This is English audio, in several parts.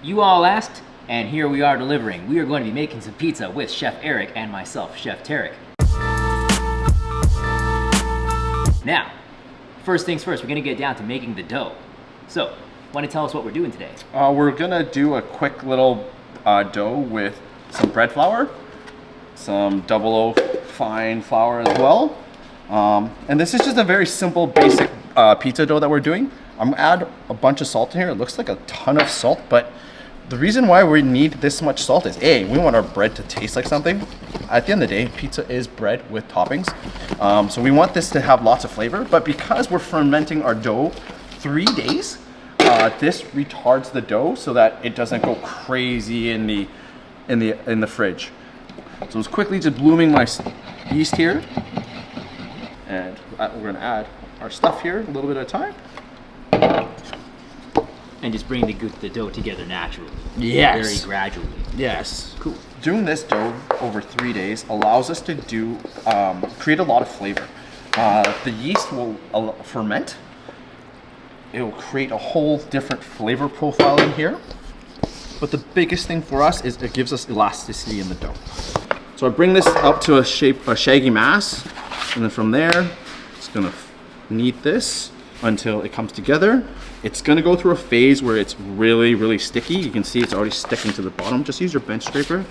You all asked, and here we are delivering. We are going to be making some pizza with Chef Eric and myself, Chef Tarek. Now, first things first, we're gonna get down to making the dough. So, want to tell us what we're doing today? We're gonna do a quick little dough with some bread flour, some double O fine flour as well. And this is just a very simple, basic pizza dough that we're doing. I'm gonna add a bunch of salt in here. It looks like a ton of salt, but the reason why we need this much salt is A, we want our bread to taste like something. At the end of the day, pizza is bread with toppings. So we want this to have lots of flavor, but because we're fermenting our dough 3 days, this retards the dough so that it doesn't go crazy in the fridge. So it's quickly just blooming my yeast here. And we're gonna add our stuff here a little bit at a time. And just bring the dough together naturally. Yes. Very gradually. Yes. Cool. Doing this dough over 3 days allows us to create a lot of flavor. The yeast will ferment. It will create a whole different flavor profile in here. But the biggest thing for us is it gives us elasticity in the dough. So I bring this up to a shaggy mass, and then from there, it's gonna knead this until it comes together. It's gonna go through a phase where it's really, really sticky. You can see it's already sticking to the bottom. Just use your bench scraper.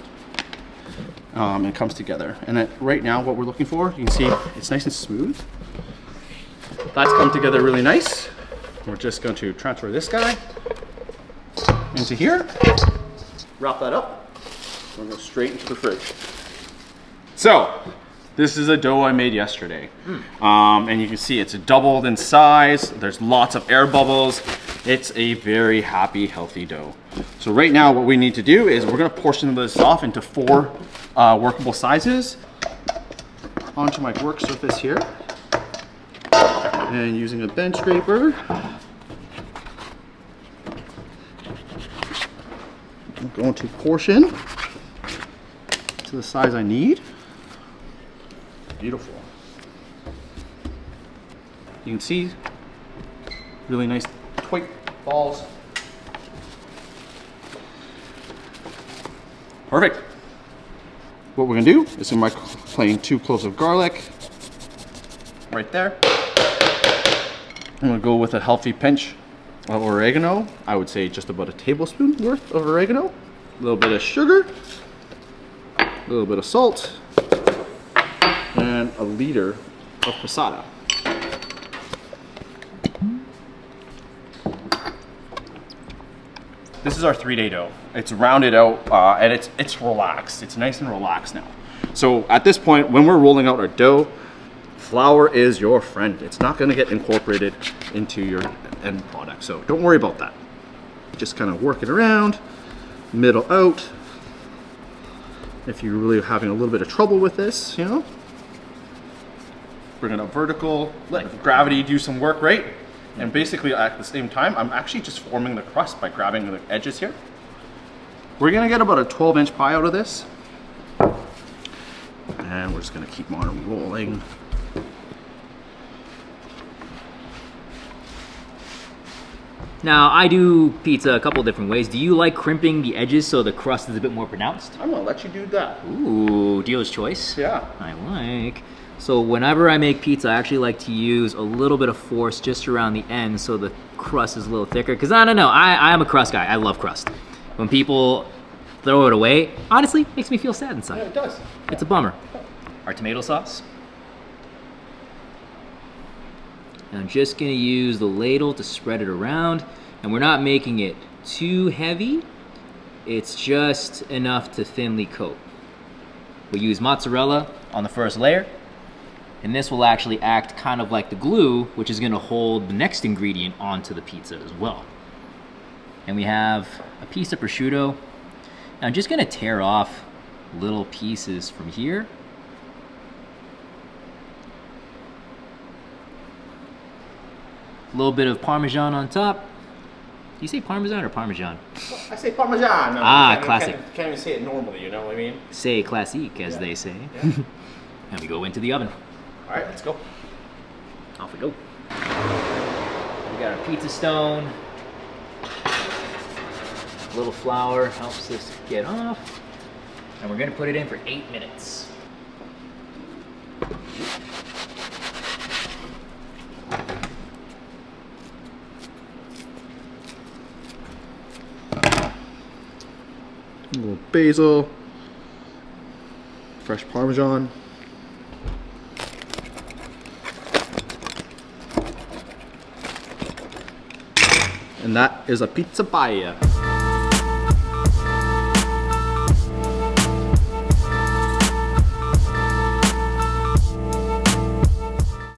It comes together. And right now, what we're looking for, you can see it's nice and smooth. That's come together really nice. We're just going to transfer this guy into here, wrap that up, and go straight into the fridge. So, this is a dough I made yesterday. And you can see it's doubled in size. There's lots of air bubbles. It's a very happy, healthy dough. So right now what we need to do is we're gonna portion this off into 4 workable sizes onto my work surface here. And using a bench scraper, I'm going to portion to the size I need. Beautiful. You can see really nice tight balls. Perfect. What we're gonna do is I'm playing 2 cloves of garlic right there. I'm gonna go with a healthy pinch of oregano. I would say just about a tablespoon worth of oregano. A little bit of sugar, a little bit of salt, and a liter of passata. This is our 3-day dough. It's rounded out and it's relaxed. It's nice and relaxed now. So at this point, when we're rolling out our dough, flour is your friend. It's not gonna get incorporated into your end product. So don't worry about that. Just kind of work it around, middle out. If you're really having a little bit of trouble with this, you know, bring it up vertical, let gravity do some work, right? And basically at the same time, I'm actually just forming the crust by grabbing the edges here. We're gonna get about a 12-inch pie out of this. And we're just gonna keep on rolling. Now, I do pizza a couple different ways. Do you like crimping the edges so the crust is a bit more pronounced? I'm gonna let you do that. Ooh, dealer's choice. Yeah. I like. So whenever I make pizza, I actually like to use a little bit of force just around the end so the crust is a little thicker. Because I don't know, I am a crust guy. I love crust. When people throw it away, honestly, makes me feel sad inside. Yeah, it does. It's a bummer. Our tomato sauce. And I'm just gonna use the ladle to spread it around. And we're not making it too heavy. It's just enough to thinly coat. We use mozzarella on the first layer. And this will actually act kind of like the glue, which is gonna hold the next ingredient onto the pizza as well. And we have a piece of prosciutto. And I'm just gonna tear off little pieces from here. A little bit of Parmesan on top. Do you say Parmesan or Parmesan? I say Parmesan. No, classic. Can't even say it normally, you know what I mean? C'est classique, as they say. Yeah. And we go into the oven. All right, let's go. Off we go. We got our pizza stone. little flour helps this get off. And we're gonna put it in for 8 minutes. A little basil, fresh Parmesan. And that is a pizza paella.